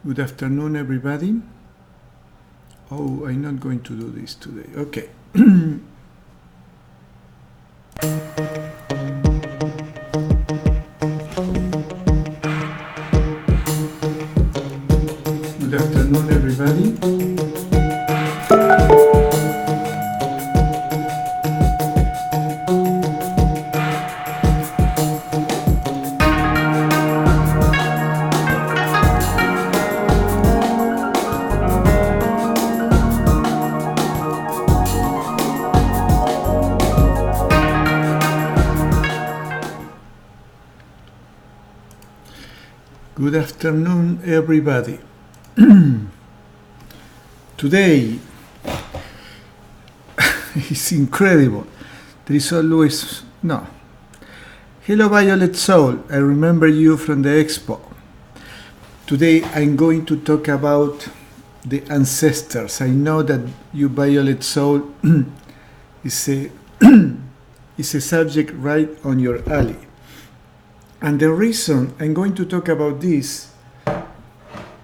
Good afternoon, everybody. Oh, I'm not going to do this today. Okay. Good afternoon, everybody. Good afternoon, everybody. Today is incredible. There is always no. Hello, Violet Soul. I remember you from the expo. Today I'm going to talk about the ancestors. I know that you, Violet Soul, is a subject right on your alley. And the reason I'm going to talk about this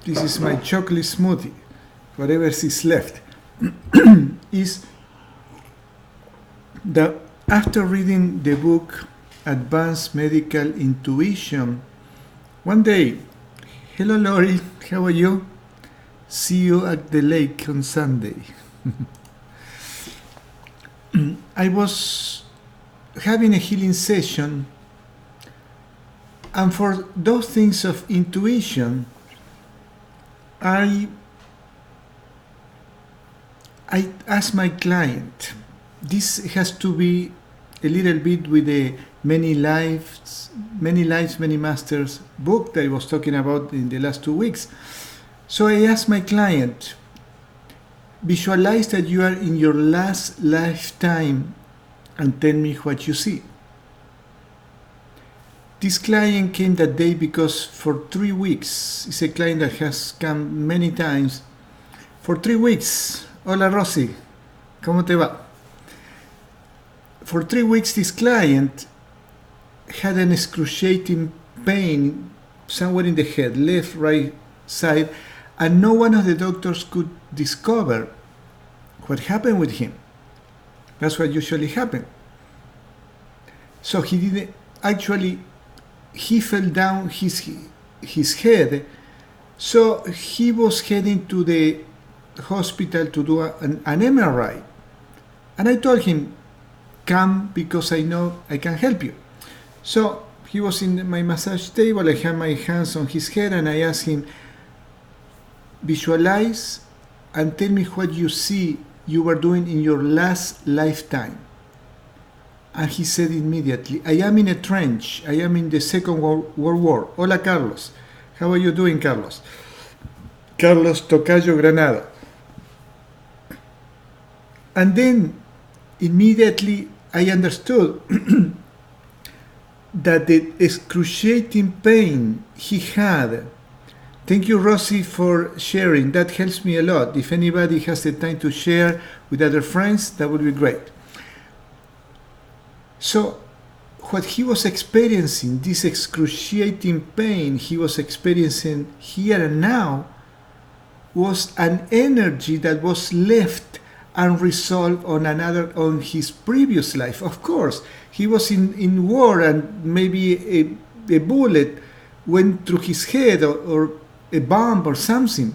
is my chocolate smoothie, whatever is left, is that after reading the book Advanced Medical Intuition, one day, hello Lori, how are you? See you at the lake on Sunday. I was having a healing session. And for those things of intuition, I asked my client, this has to be a little bit with the Many Lives, Many Masters book that I was talking about in the last 2 weeks. So I asked my client, visualize that you are in your last lifetime and tell me what you see. This client came that day because for 3 weeks, it's a client that has come many times. For 3 weeks, hola Rosy, ¿cómo te va? For 3 weeks, this client had an excruciating pain somewhere in the head, left, right side, and no one of the doctors could discover what happened with him. That's what usually happens. So he didn't actually. He fell down his head, so he was heading to the hospital to do an MRI. And I told him, come because I know I can help you. So he was in my massage table, I had my hands on his head and I asked him, visualize and tell me what you see you were doing in your last lifetime. And he said immediately, I am in a trench. I am in the Second World War. Hola, Carlos. How are you doing, Carlos? Carlos Tocayo Granada. And then immediately I understood that the excruciating pain he had. Thank you, Rosie, for sharing. That helps me a lot. If anybody has the time to share with other friends, that would be great. So what he was experiencing, this excruciating pain he was experiencing here and now, was an energy that was left unresolved on his previous life. Of course, he was in war and maybe a bullet went through his head or a bomb or something.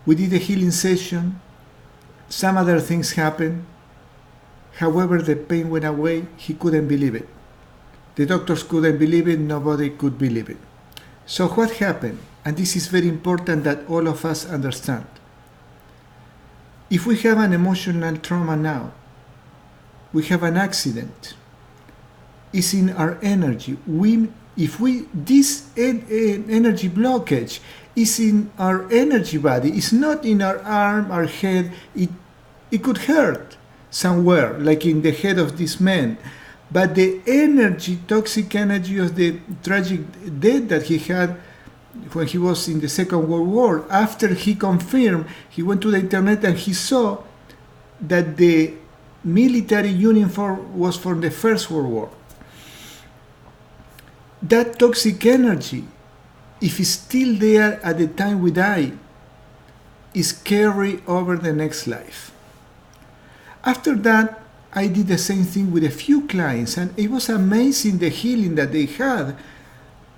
We did a healing session. Some other things happened. However, the pain went away. He couldn't believe it. The doctors couldn't believe it. Nobody could believe it. So what happened? And this is very important that all of us understand. If we have an emotional trauma now, we have an accident, it's in our energy. This energy blockage is in our energy body. It's not in our arm, our head. It could hurt somewhere, like in the head of this man. But the energy, toxic energy of the tragic death that he had when he was in the Second World War, after he confirmed, he went to the internet and he saw that the military uniform was from the First World War. That toxic energy if it's still there at the time we die, is carried over the next life. After that, I did the same thing with a few clients, and it was amazing the healing that they had.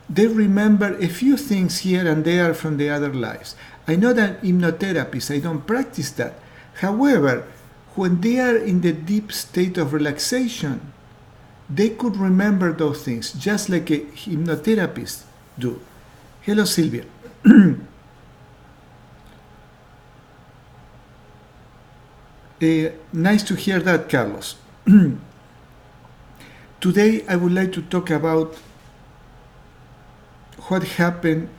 They remember a few things here and there from the other lives. I know that hypnotherapists, I don't practice that. However, when they are in the deep state of relaxation, they could remember those things, just like a hypnotherapist do. Hello, Sylvia. Nice to hear that, Carlos. Today, I would like to talk about what happened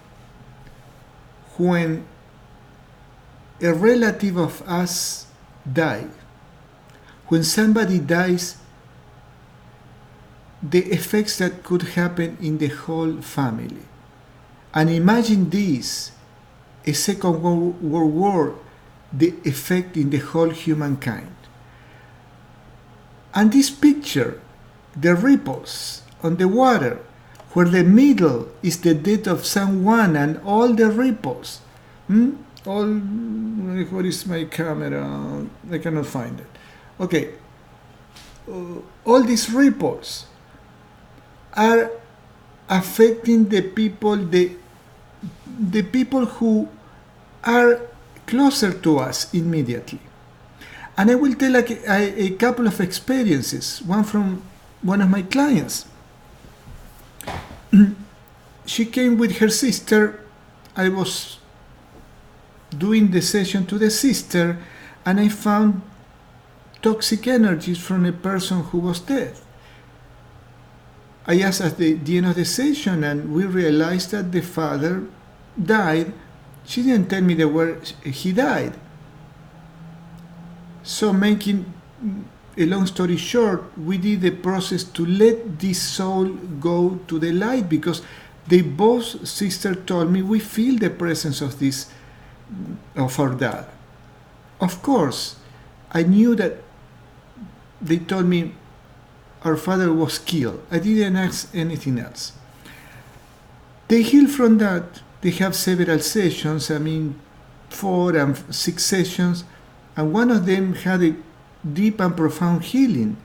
when a relative of us died. When somebody dies, the effects that could happen in the whole family. And imagine this, a Second World War, the effect in the whole humankind. And this picture, the ripples on the water, where the middle is the death of someone and all the ripples. What is my camera? I cannot find it. Okay. All these ripples are affecting the people, the people who are closer to us immediately. And I will tell a couple of experiences, one from one of my clients. She came with her sister. I was doing the session to the sister, and I found toxic energies from a person who was dead. I asked at the end of the session, and we realized that the father died. She didn't tell me the word he died. So, making a long story short, we did the process to let this soul go to the light, because they both sisters told me we feel the presence of our dad. Of course, I knew that they told me our father was killed. I didn't ask anything else. They healed from that. They have several sessions, 4 and 6 sessions, and one of them had a deep and profound healing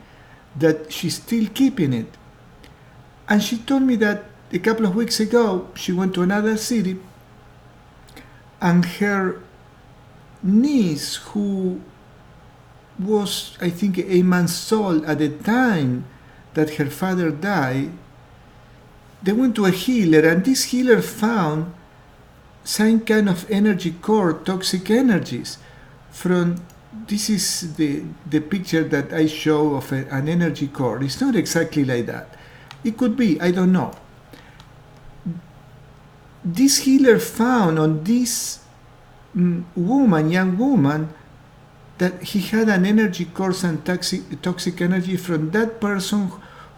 that she's still keeping it. And she told me that a couple of weeks ago she went to another city, and her niece, who was, I think, 8 months old at the time that her father died, they went to a healer, and this healer found some kind of energy core, toxic energies from, this is the picture that I show of an energy core. It's not exactly like that. It could be, I don't know. This healer found on this young woman, that he had an energy core and toxic energy from that person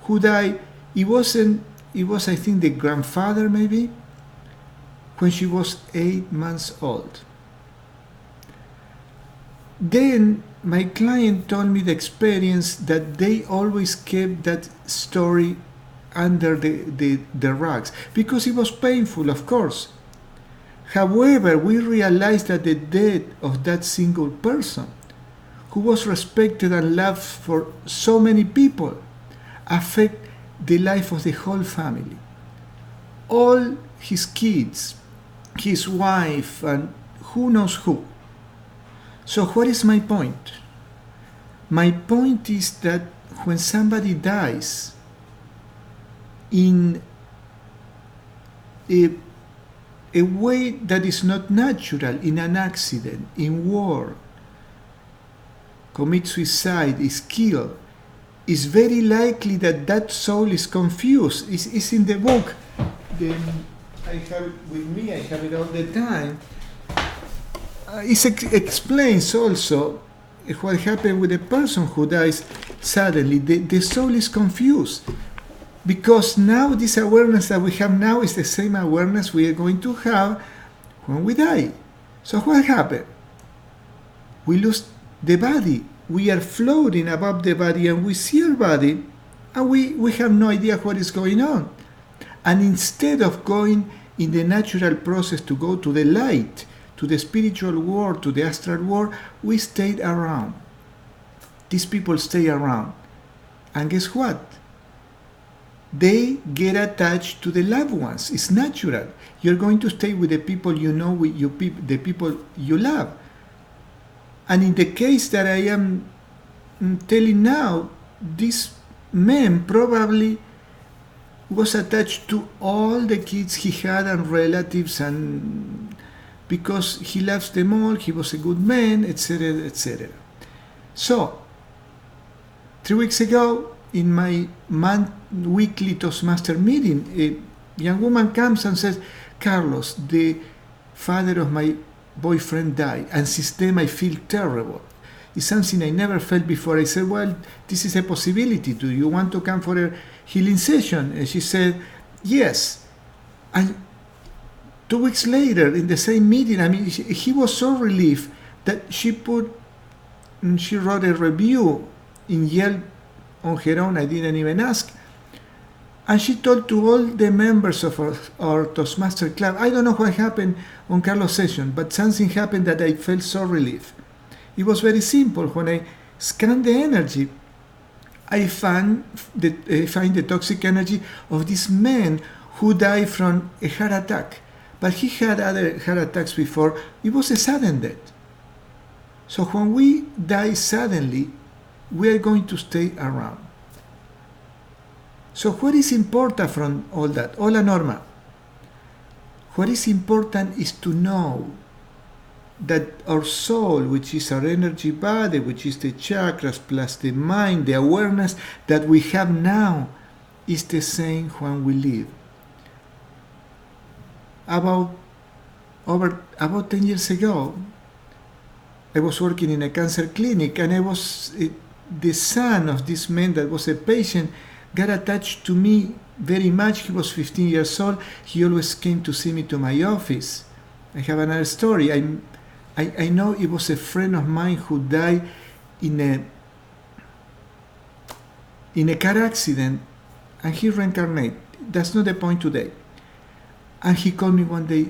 who died. It was, I think, the grandfather maybe, when she was 8 months old. Then my client told me the experience that they always kept that story under the rugs, because it was painful, of course. However, we realized that the death of that single person, who was respected and loved for so many people, affect the life of the whole family. All his kids, his wife, and who knows who. So what is my point? My point is that when somebody dies in a way that is not natural, in an accident, in war, commit suicide, is killed, it's very likely that that soul is confused. It's in the book. I have it with me, I have it all the time. It explains also what happened with a person who dies suddenly. The soul is confused, because now this awareness that we have now is the same awareness we are going to have when we die. So what happened? We lose the body. We are floating above the body, and we see our body, and we have no idea what is going on. And instead of going in the natural process to go to the light, to the spiritual world, to the astral world, we stayed around. These people stay around. And guess what? They get attached to the loved ones. It's natural. You're going to stay with the people you know, with the people you love. And in the case that I am telling now, this man probably was attached to all the kids he had and relatives, and because he loves them all, he was a good man, etc., etc. So, 3 weeks ago, in my weekly Toastmaster meeting, a young woman comes and says, Carlos, the father of my boyfriend died, and since then I feel terrible. It's something I never felt before. I said, well, this is a possibility. Do you want to come for a healing session? And she said, yes. And 2 weeks later, in the same meeting, he was so relieved that she wrote a review in Yelp on her own. I didn't even ask. And she told to all the members of our Toastmaster Club, I don't know what happened on Carlos' session, but something happened that I felt so relieved. It was very simple. When I scanned the energy, I find the toxic energy of this man who died from a heart attack. But he had other heart attacks before. It was a sudden death. So when we die suddenly, we are going to stay around. So what is important from all that? Hola Norma. What is important is to know that our soul, which is our energy body, which is the chakras plus the mind, the awareness that we have now, is the same when we live. About 10 years ago, I was working in a cancer clinic, and the son of this man that was a patient got attached to me very much. He was 15 years old. He always came to see me to my office. I have another story. I know it was a friend of mine who died in a car accident, and he reincarnated. That's not the point today. And he called me one day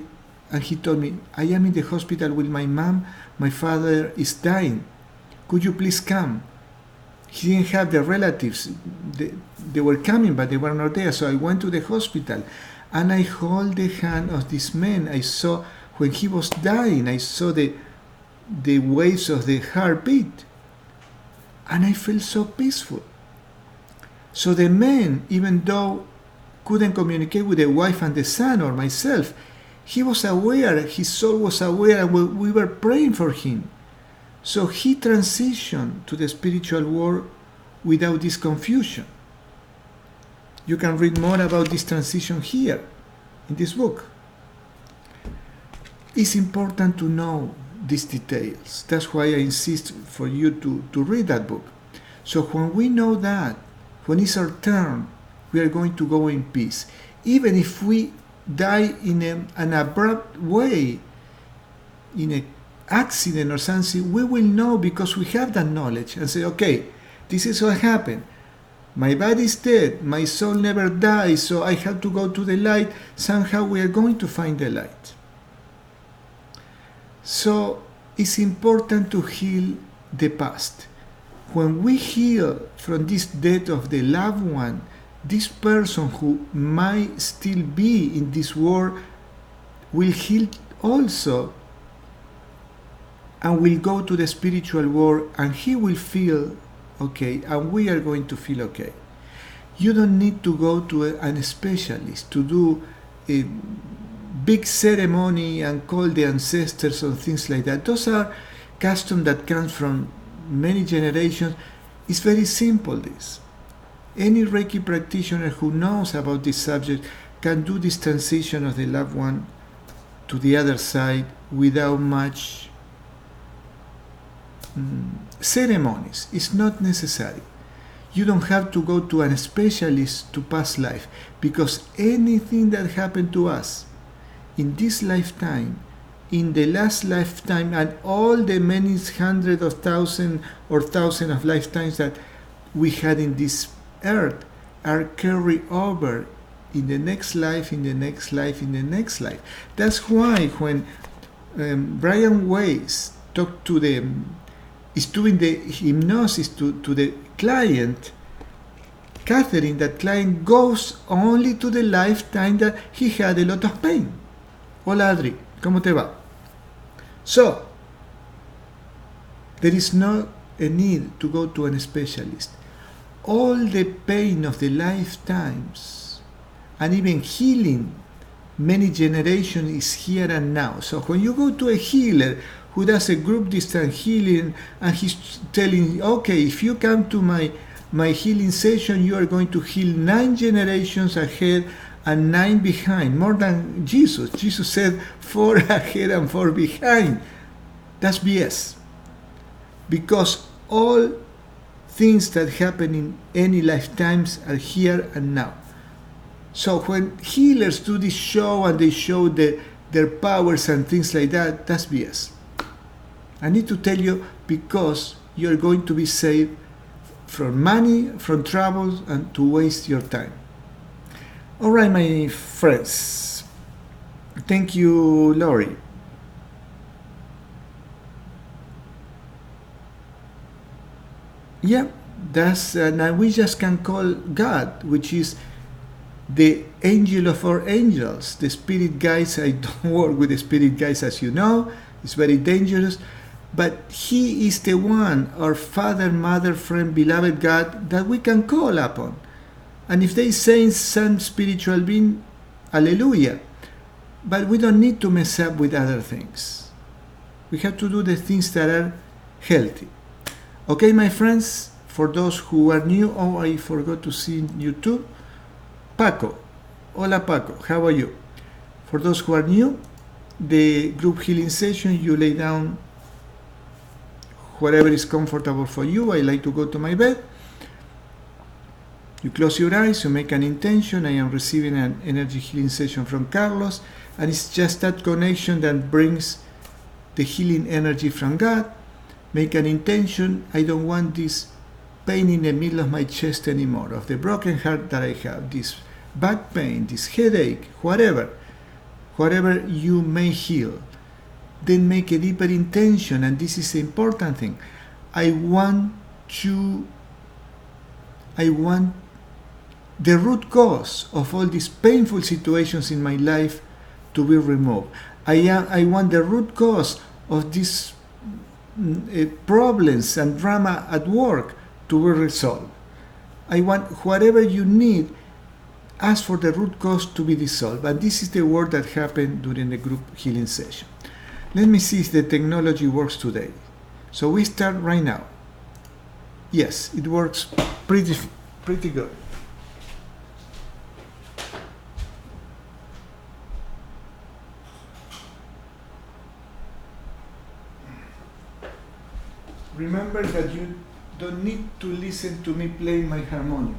and he told me, I am in the hospital with my mom. My father is dying. Could you please come? He didn't have the relatives. They were coming, but they were not there. So I went to the hospital and I held the hand of this man. I saw when he was dying, I saw the waves of the heartbeat. And I felt so peaceful. So the man, even though couldn't communicate with the wife and the son or myself, he was aware, his soul was aware, and we were praying for him. So he transitioned to the spiritual world without this confusion. You can read more about this transition here in this book. It's important to know these details. That's why I insist for you to read that book. So when we know that, when it's our turn, we are going to go in peace. Even if we die in an abrupt way, in an accident or something, we will know because we have that knowledge and say, okay, this is what happened. My body is dead. My soul never dies, so I have to go to the light. Somehow we are going to find the light. So it's important to heal the past. When we heal from this death of the loved one, this person who might still be in this world will heal also and will go to the spiritual world, and he will feel okay, and we are going to feel okay. You don't need to go to a specialist to do a big ceremony and call the ancestors and things like that. Those are customs that come from many generations. It's very simple, this. Any Reiki practitioner who knows about this subject can do this transition of the loved one to the other side without much ceremonies. It's not necessary. You don't have to go to a specialist to pass life, because anything that happened to us in this lifetime, in the last lifetime, and all the many hundreds of thousands or thousands of lifetimes that we had in this earth are carried over in the next life, in the next life, in the next life. That's why when Brian Weiss talked to is doing the hypnosis to the client, Catherine, that client goes only to the lifetime that he had a lot of pain. Hola Adri, ¿cómo te va? So, there is no a need to go to a specialist. All the pain of the lifetimes and even healing many generations is here and now. So when you go to a healer who does a group distance healing and he's telling, okay, if you come to my healing session, you are going to heal 9 generations ahead and 9 behind, more than Jesus. Jesus said 4 ahead and 4 behind. That's BS. Because all things that happen in any lifetimes are here and now. So when healers do this show and they show their powers and things like that, that's BS. I need to tell you because you're going to be saved from money, from troubles, and to waste your time. All right, my friends. Thank you, Lori. Yeah, that's now we just can call God, which is the angel of our angels, the spirit guides. I don't work with the spirit guides, as you know. It's very dangerous. But he is the one, our Father, Mother, Friend, Beloved God, that we can call upon. And if they say some spiritual being, hallelujah. But we don't need to mess up with other things. We have to do the things that are healthy. Okay, my friends, for those who are new, oh, I forgot to see you too. Paco. Hola, Paco. How are you? For those who are new, the group healing session, you lay down whatever is comfortable for you. I like to go to my bed. You close your eyes, you make an intention. I am receiving an energy healing session from Carlos, and it's just that connection that brings the healing energy from God. Make an intention. I don't want this pain in the middle of my chest anymore, of the broken heart that I have, this back pain, this headache, whatever you may heal. Then make a deeper intention, and this is the important thing. I want the root cause of all these painful situations in my life to be removed. I want the root cause of these problems and drama at work to be resolved. I want whatever you need, ask for the root cause to be dissolved. And this is the work that happened during the group healing session. Let me see if the technology works today. So we start right now. Yes, it works pretty good. Remember that you don't need to listen to me playing my harmonium.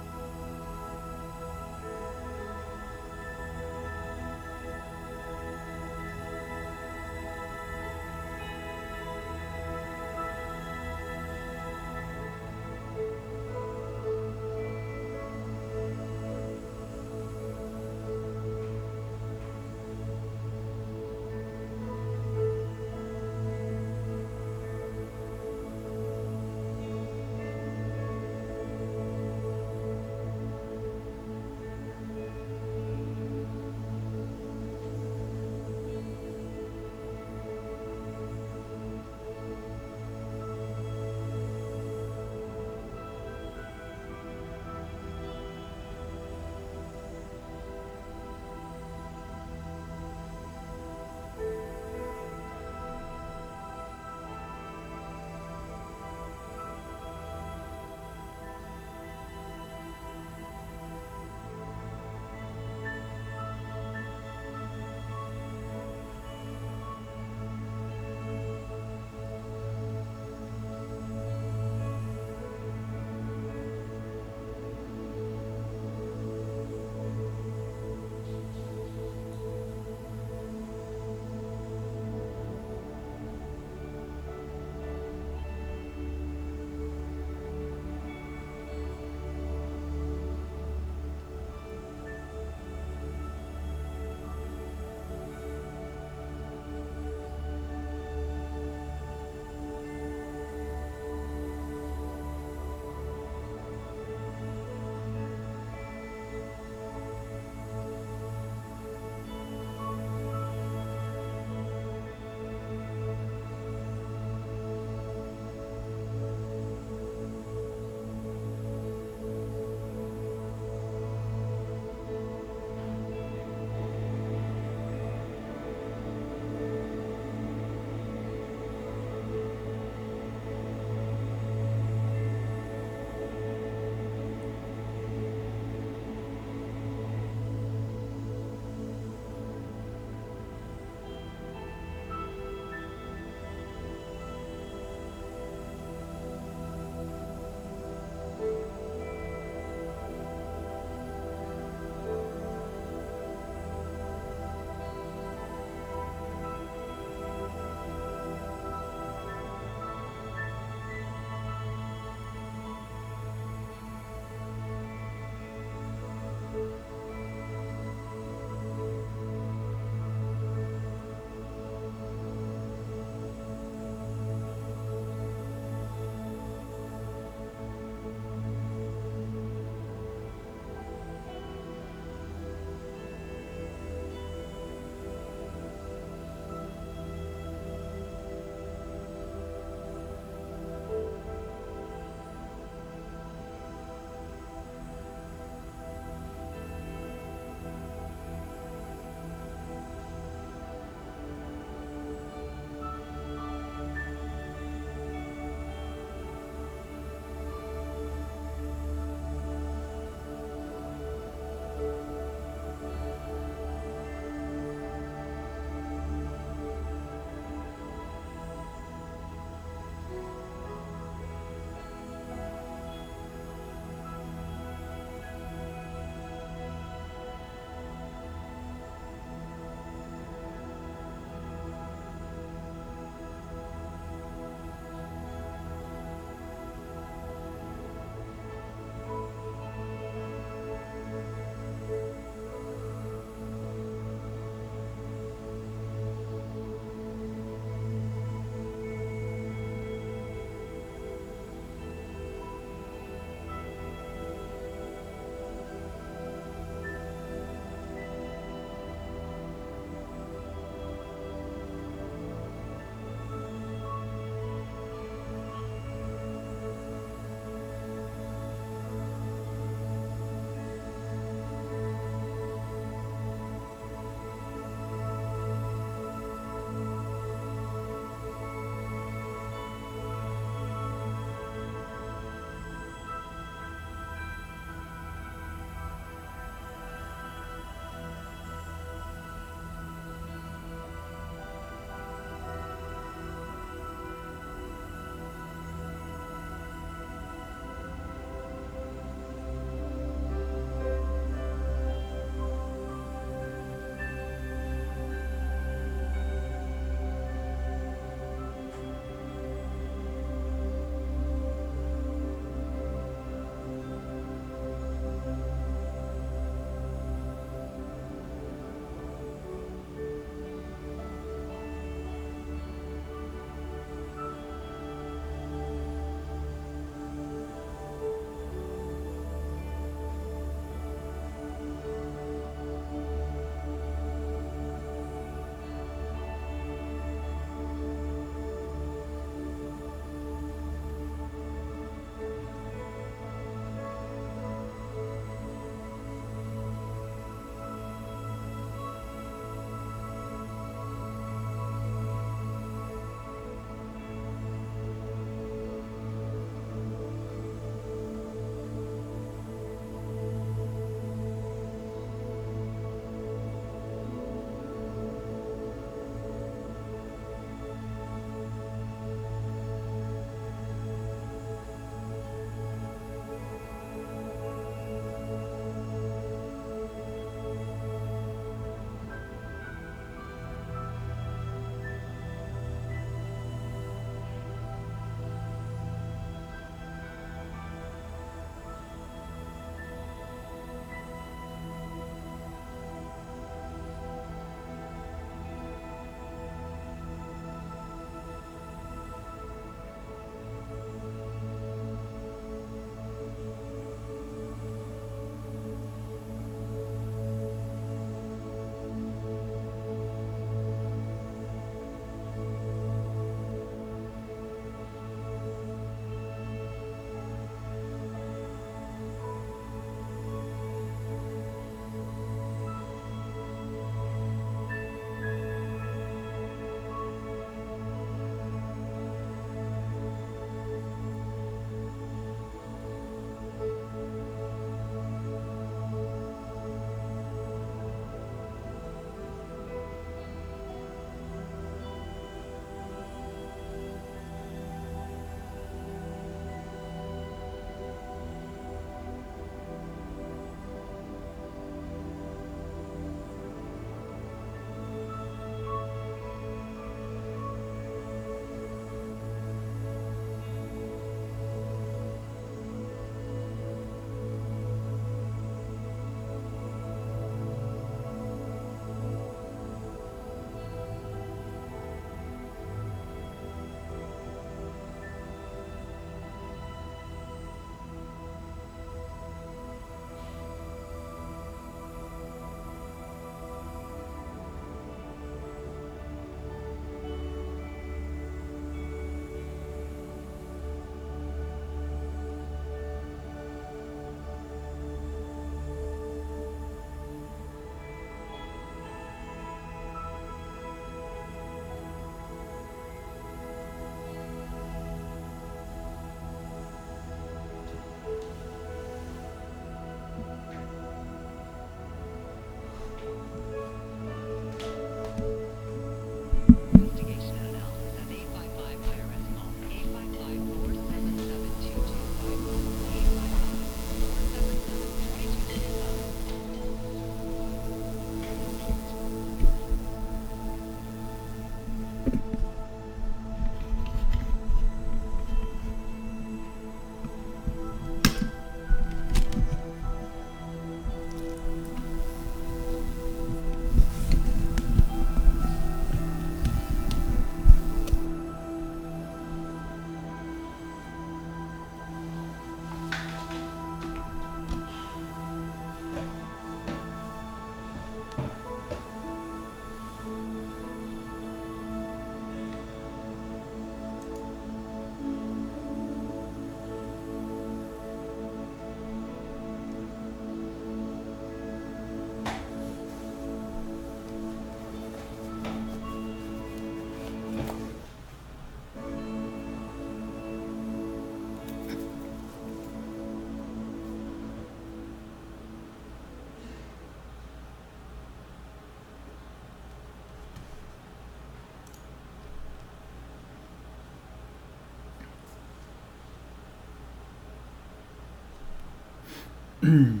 Today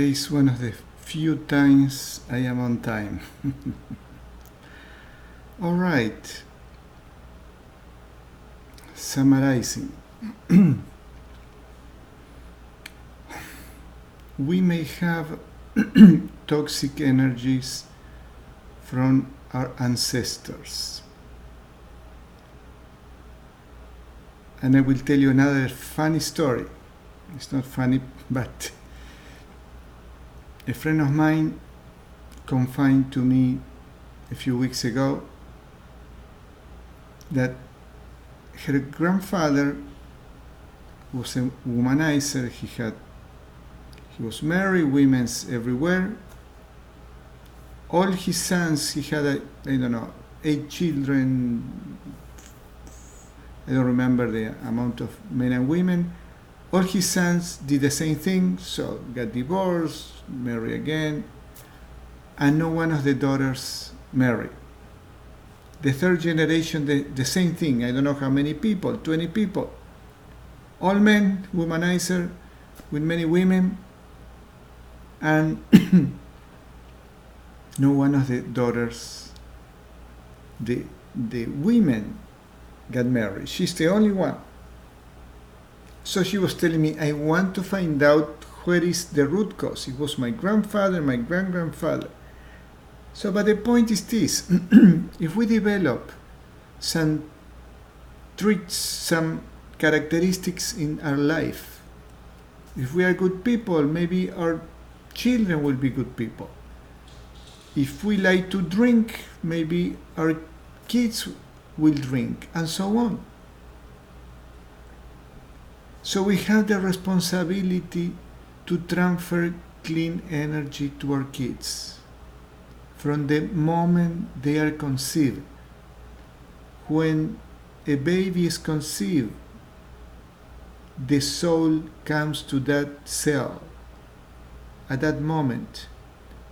is one of the few times I am on time. All right. Summarizing. We may have toxic energies from our ancestors. And I will tell you another funny story. It's not funny, but a friend of mine confided to me a few weeks ago that her grandfather was a womanizer. He was married, women's everywhere. All his sons, he had, 8 children. I don't remember the amount of men and women. All his sons did the same thing, so got divorced, married again, and no one of the daughters married. The third generation, the same thing. I don't know how many people, 20 people. All men, womanizer, with many women, and no one of the daughters, the women, got married. She's the only one. So she was telling me, I want to find out where is the root cause. It was my grandfather, my grandfather. So, but the point is this, if we develop some traits, some characteristics in our life, if we are good people, maybe our children will be good people. If we like to drink, maybe our kids will drink, and so on. So we have the responsibility to transfer clean energy to our kids from the moment they are conceived. When a baby is conceived, the soul comes to that cell at that moment.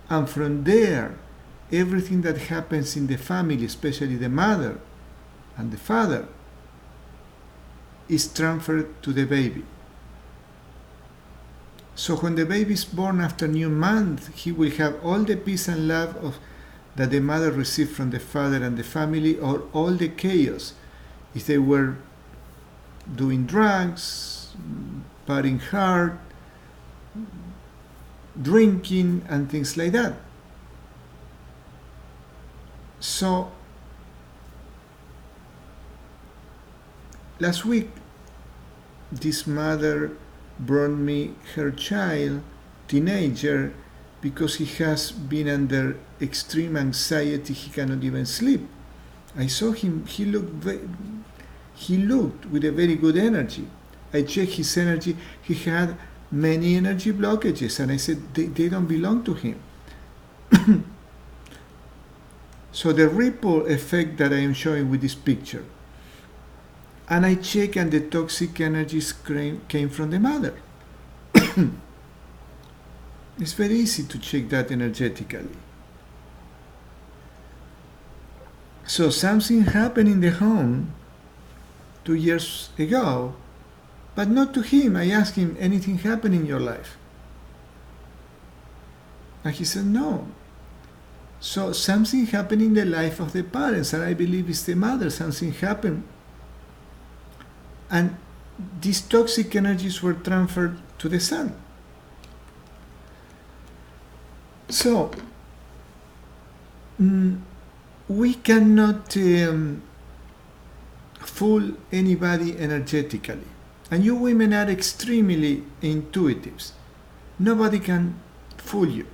And from there, everything that happens in the family, especially the mother and the father, is transferred to the baby. So when the baby is born after new month, he will have all the peace and love that the mother received from the father and the family, or all the chaos. If they were doing drugs, partying hard, drinking, and things like that. So last week, this mother brought me her child, teenager, because he has been under extreme anxiety. He cannot even sleep. I saw him. He looked with a very good energy. I checked his energy. He had many energy blockages, and I said they don't belong to him. So the ripple effect that I am showing with this picture. And I checked, and the toxic energies came from the mother. It's very easy to check that energetically. So something happened in the home 2 years ago, but not to him. I asked him, anything happened in your life? And he said, no. So something happened in the life of the parents, and I believe it's the mother. Something happened. And these toxic energies were transferred to the son. So, we cannot fool anybody energetically. And you women are extremely intuitive. Nobody can fool you.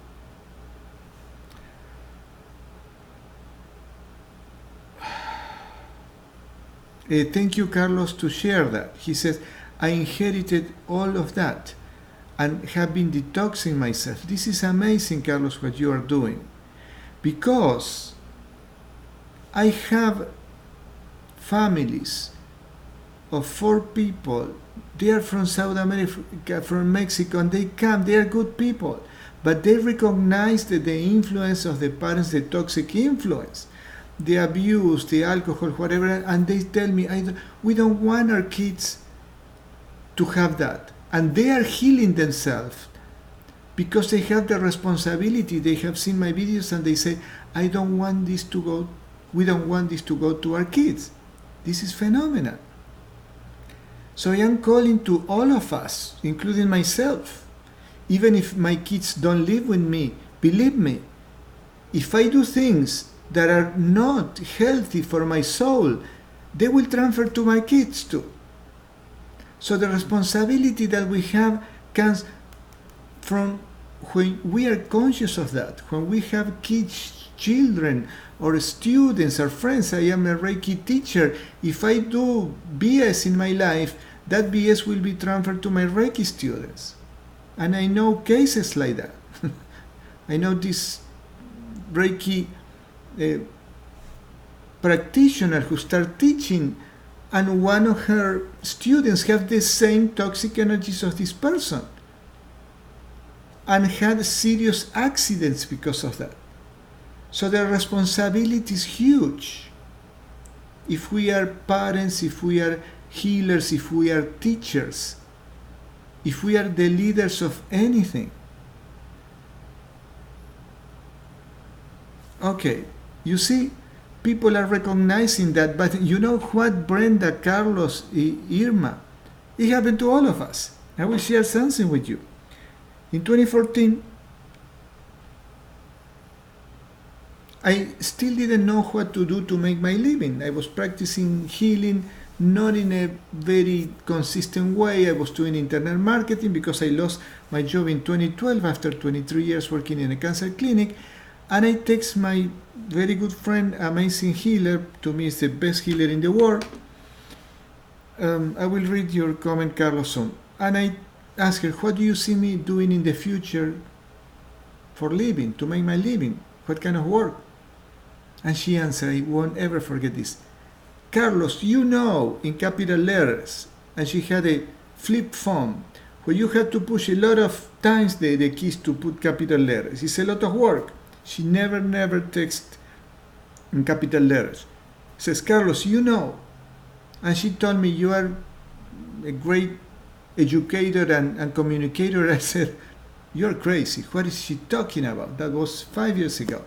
Thank you, Carlos, to share that. He says, I inherited all of that and have been detoxing myself. This is amazing, Carlos, what you are doing. Because I have families of 4 people. They are from South America, from Mexico, and they come. They are good people. But they recognize that the influence of the parents, the toxic influence. the abuse, the alcohol, whatever, and they tell me, we don't want our kids to have that. And they are healing themselves because they have the responsibility. They have seen my videos and they say, we don't want this to go to our kids. This is phenomenal. So I am calling to all of us, including myself. Even if my kids don't live with me, believe me, if I do things that are not healthy for my soul, they will transfer to my kids too. So the responsibility that we have comes from when we are conscious of that, when we have kids, children, or students or friends. I am a Reiki teacher. If I do BS in my life, that BS will be transferred to my Reiki students. And I know cases like that. I know this Reiki practitioner who started teaching, and one of her students have the same toxic energies of this person and had serious accidents because of that. So the responsibility is huge. If we are parents, if we are healers, if we are teachers, if we are the leaders of anything. Okay, you see, people are recognizing that, but you know what, Brenda, Carlos, Irma, it happened to all of us. I will share something with you. In 2014, I still didn't know what to do to make my living. I was practicing healing, not in a very consistent way. I was doing internet marketing because I lost my job in 2012 after 23 years working in a cancer clinic. And I text my very good friend, amazing healer, to me is the best healer in the world. I will read your comment, Carlos, soon. And I asked her, what do you see me doing in the future for living, to make my living? What kind of work? And she answered, I won't ever forget this. Carlos, you know, in capital letters. And she had a flip phone where you had to push a lot of times the keys to put capital letters. It's a lot of work. She never texted in capital letters. Says, Carlos, you know. And she told me, you are a great educator and communicator. I said, you're crazy. What is she talking about? That was 5 years ago.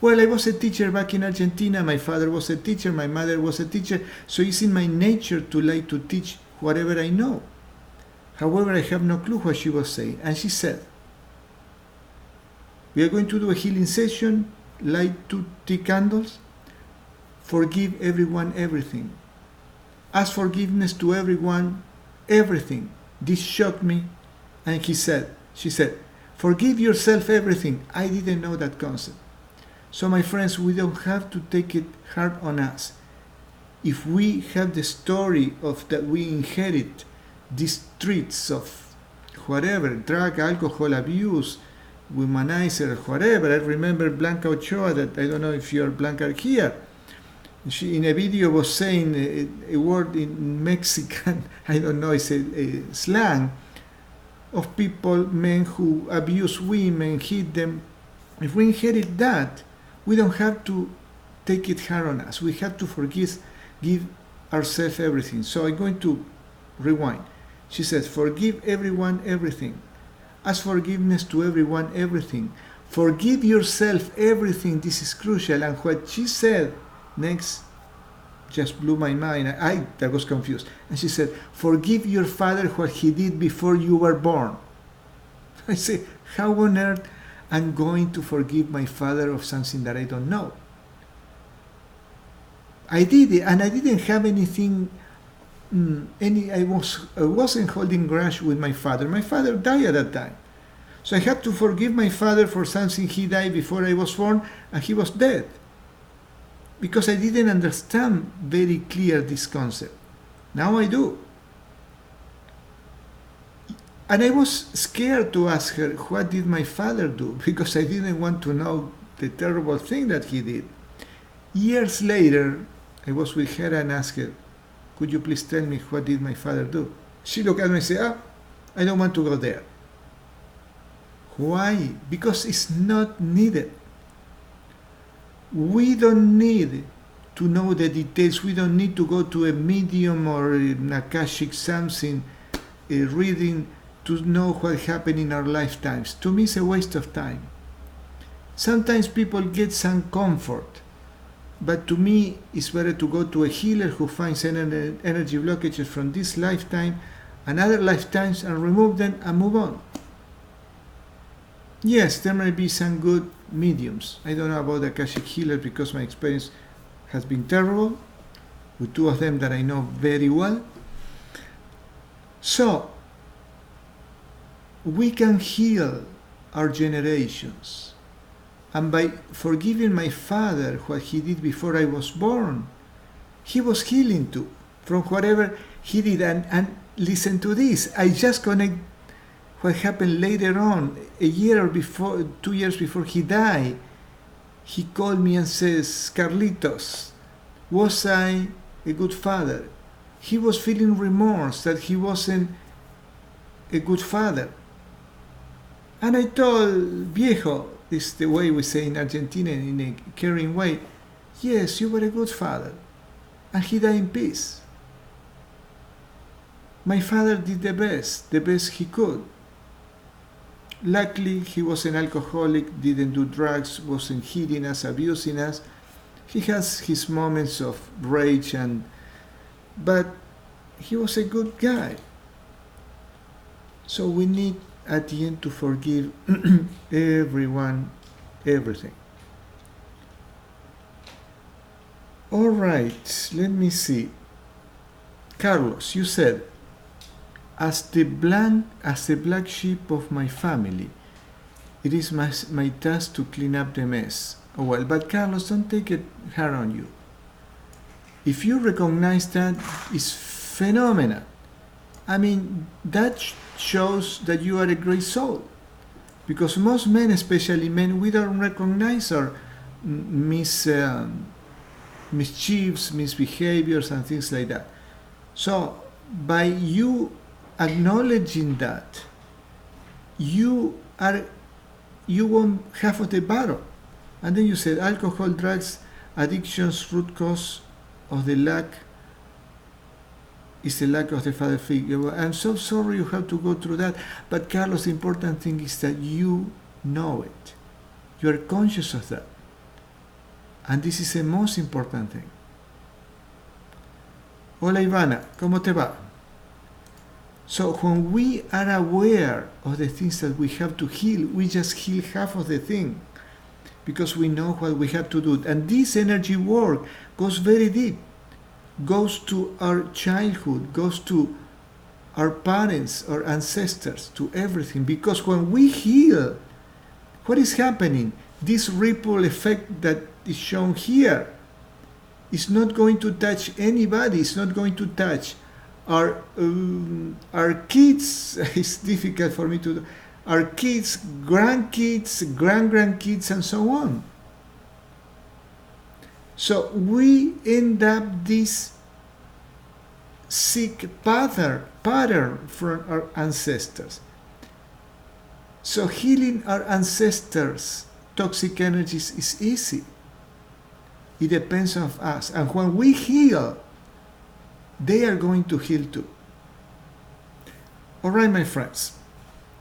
Well, I was a teacher back in Argentina. My father was a teacher. My mother was a teacher. So it's in my nature to like to teach whatever I know. However, I have no clue what she was saying. And she said, we are going to do a healing session, light 2 tea candles, forgive everyone everything. Ask forgiveness to everyone, everything. This shocked me. And she said, forgive yourself everything. I didn't know that concept. So my friends, we don't have to take it hard on us. If we have the story of that we inherit these traits of whatever, drug, alcohol abuse, womanizer, whatever. I remember Blanca Ochoa, that I don't know if you're Blanca here. She in a video was saying a word in Mexican, I don't know, it's a slang of people, men who abuse women, hit them. If we inherit that, we don't have to take it hard on us. We have to give ourselves everything. So I'm going to rewind. She says, forgive everyone everything. Ask forgiveness to everyone everything. Forgive yourself everything. This is crucial. And what she said next just blew my mind. I was confused. And she said, forgive your father what he did before you were born. I say, how on earth I'm going to forgive my father of something that I don't know? I did it, and I didn't have anything. I wasn't holding grudge with my father. My father died at that time. So I had to forgive my father for something he died before I was born, and he was dead. Because I didn't understand very clear this concept. Now I do. And I was scared to ask her, what did my father do? Because I didn't want to know the terrible thing that he did. Years later, I was with her and asked her, could you please tell me what did my father do? She looked at me and said, I don't want to go there. Why? Because it's not needed. We don't need to know the details. We don't need to go to a medium or an Akashic something, a reading, to know what happened in our lifetimes. To me, it's a waste of time. Sometimes people get some comfort, but to me, it's better to go to a healer who finds energy blockages from this lifetime and other lifetimes and remove them and move on. Yes, there may be some good mediums. I don't know about the Akashic healers because my experience has been terrible with two of them that I know very well. So, we can heal our generations. And by forgiving my father what he did before I was born, he was healing too from whatever he did. And listen to this, I just connect what happened later on, a year before, 2 years before he died. He called me and says, Carlitos, was I a good father? He was feeling remorse that he wasn't a good father. And I told Viejo, this is the way we say in Argentina in a caring way, yes, you were a good father. And he died in peace. My father did the best he could. Luckily, he was an alcoholic, didn't do drugs, wasn't hitting us, abusing us. He has his moments of rage, but he was a good guy. So we need at the end to forgive everyone, everything. All right, let me see. Carlos, you said, as the black sheep of my family, it is my task to clean up the mess. Oh well, but Carlos, don't take it hard on you. If you recognize that, it's phenomenal. I mean, that shows that you are a great soul. Because most men, especially men, we don't recognize our mischiefs, misbehaviors, and things like that. So, by you acknowledging that, you won half of the battle. And then you said, alcohol, drugs, addictions, root cause of the lack is the lack of the father figure. I'm so sorry you have to go through that. But Carlos, the important thing is that you know it. You are conscious of that. And this is the most important thing. Hola Ivana, ¿cómo te va? So when we are aware of the things that we have to heal, we just heal half of the thing because we know what we have to do. And this energy work goes very deep, goes to our childhood, goes to our parents, our ancestors, to everything. Because when we heal, what is happening? This ripple effect that is shown here is not going to touch anybody. It's not going to touch our kids. It's difficult for me to do. Our kids, grandkids, grandkids, and so on. So we end up this sick pattern from our ancestors. So healing our ancestors' toxic energies is easy. It depends on us. And when we heal, they are going to heal too. All right, my friends.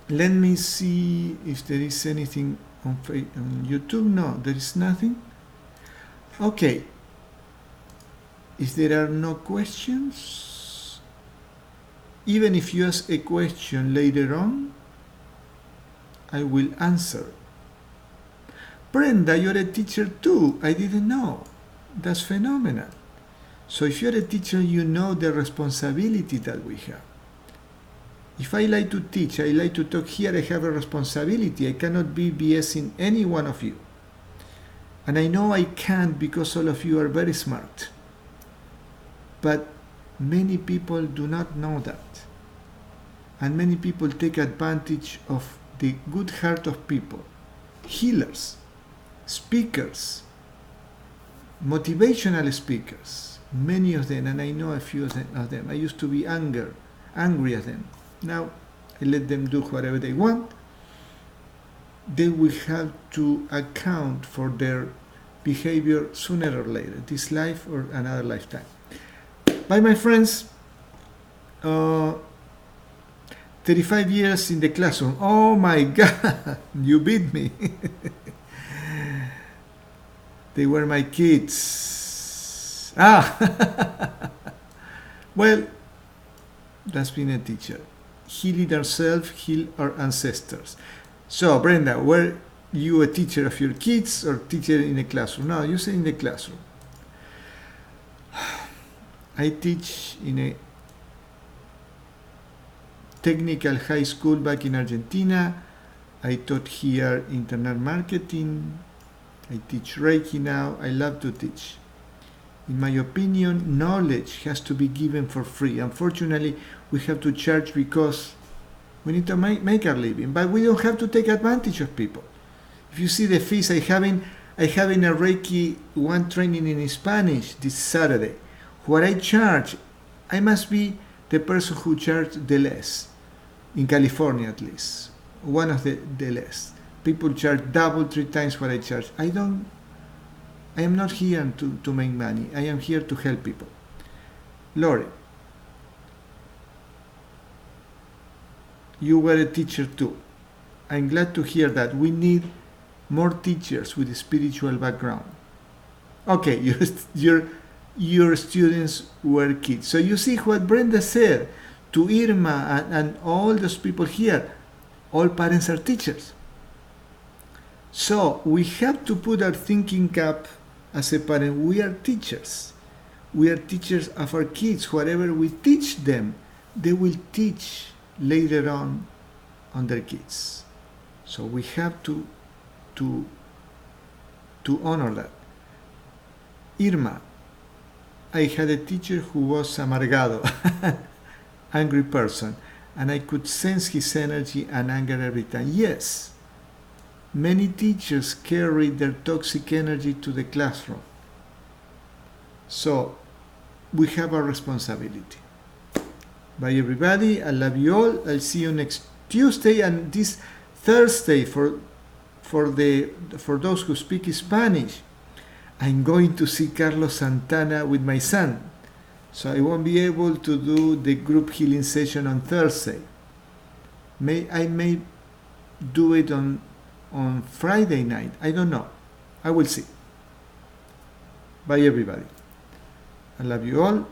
Let me see if there is anything on YouTube. No, there is nothing. Okay. If there are no questions, even if you ask a question later on, I will answer. Brenda, you're a teacher too. I didn't know. That's phenomenal. So if you're a teacher, you know the responsibility that we have. If I like to teach, I like to talk here, I have a responsibility. I cannot be BSing any one of you. And I know I can't because all of you are very smart. But many people do not know that. And many people take advantage of the good heart of people. Healers, speakers, motivational speakers, many of them, and I know a few of them. I used to be angry at them. Now I let them do whatever they want. They will have to account for their behavior sooner or later, this life or another lifetime. Bye, my friends. 35 years in the classroom. Oh my God, you beat me. They were my kids. Well, that's being a teacher. Healing ourselves, heal our ancestors. So, Brenda, were you a teacher of your kids or teacher in the classroom? No, you say in the classroom. I teach in a technical high school back in Argentina. I taught here internet marketing. I teach Reiki now. I love to teach. In my opinion, knowledge has to be given for free. Unfortunately, we have to charge because we need to make our living, but we don't have to take advantage of people. If you see the fees, I having a Reiki 1 training in Spanish this Saturday. What I charge, I must be the person who charged the less. In California, at least. One of the less. People charge double, 3 times what I charge. I am not here to make money. I am here to help people. Lori, you were a teacher too. I'm glad to hear that. We need more teachers with a spiritual background. Okay, your students were kids. So you see what Brenda said to Irma and all those people here. All parents are teachers. So we have to put our thinking cap as a parent. We are teachers. We are teachers of our kids. Whatever we teach them, they will teach later on their kids. So we have to honor that. Irma, I had a teacher who was amargado, angry person, and I could sense his energy and anger every time. Yes, many teachers carry their toxic energy to the classroom. So we have a responsibility. Bye everybody, I love you all. I'll see you next Tuesday and this Thursday for those who speak Spanish. I'm going to see Carlos Santana with my son. So I won't be able to do the group healing session on Thursday. I may do it on Friday night. I don't know. I will see. Bye everybody. I love you all.